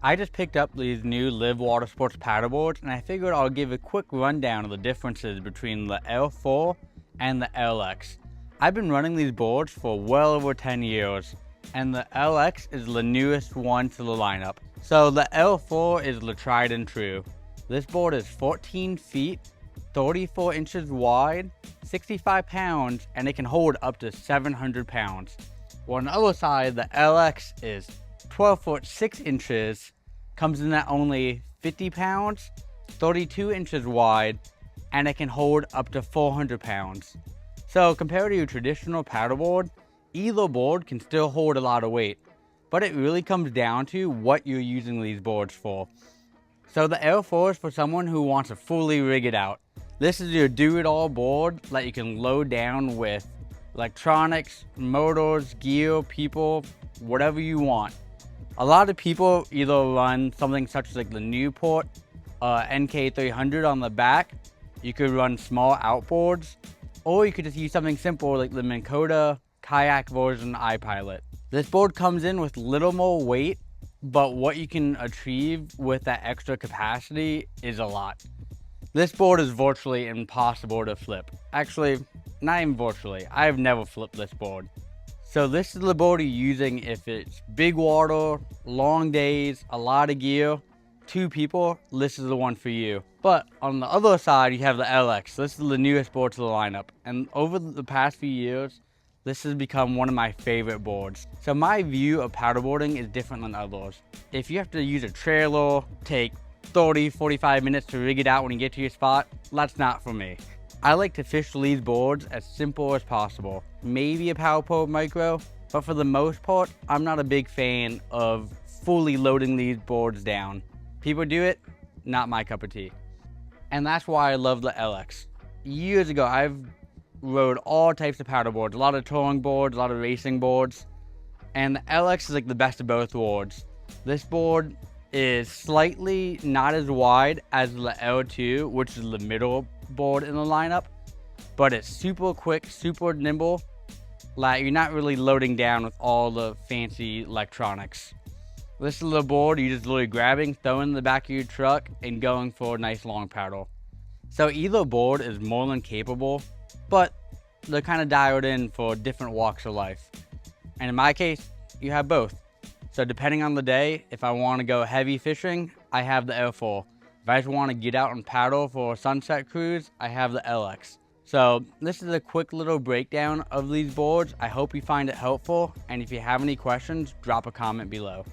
I just picked up these new Live Watersports paddleboards, and I figured I'll give a quick rundown of the differences between the L4 and the LX. I've been running these boards for well over 10 years, and the LX is the newest one to the lineup. So the L4 is the tried and true. This board is 14 feet, 34 inches wide, 65 pounds, and it can hold up to 700 pounds. Well, on the other side, the LX is 12 foot 6 inches, comes in at only 50 pounds, 32 inches wide, and it can hold up to 400 pounds. So compared to your traditional paddleboard, either board can still hold a lot of weight, but it really comes down to what you're using these boards for. So the L4 is for someone who wants to fully rig it out. This is your do-it-all board that you can load down with electronics, motors, gear, people, whatever you want. A lot of people either run something such as like the Newport NK300 on the back. You could run small outboards, or you could just use something simple like the Minn Kota kayak version iPilot. This board comes in with little more weight, but what you can achieve with that extra capacity is a lot. This board is virtually impossible to flip. Actually, not even virtually. I've never flipped this board. So this is the board you're using if it's big water, long days, a lot of gear, 2 people, this is the one for you. But on the other side, you have the LX. This is the newest board to the lineup. And over the past few years, this has become one of my favorite boards. So my view of paddleboarding is different than others. If you have to use a trailer, take 30-45 minutes to rig it out when you get to your spot, that's not for me. I like to fish these boards as simple as possible. Maybe a Power Micro, but for the most part, I'm not a big fan of fully loading these boards down. People do it, not my cup of tea. And that's why I love the LX. Years ago, I've rode all types of paddleboards, a lot of touring boards, a lot of racing boards, and the LX is like the best of both worlds. This board is slightly not as wide as the L2, which is the middle board in the lineup, but it's super quick, super nimble. Like, you're not really loading down with all the fancy electronics. This is the board you're just literally grabbing, throwing in the back of your truck, and going for a nice long paddle. So either board is more than capable, but they're kind of dialed in for different walks of life. And in my case, you have both. So depending on the day, if I want to go heavy fishing, I have the L4. If I just want to get out and paddle for a sunset cruise, I have the LX. So this is a quick little breakdown of these boards. I hope you find it helpful, and if you have any questions, drop a comment below.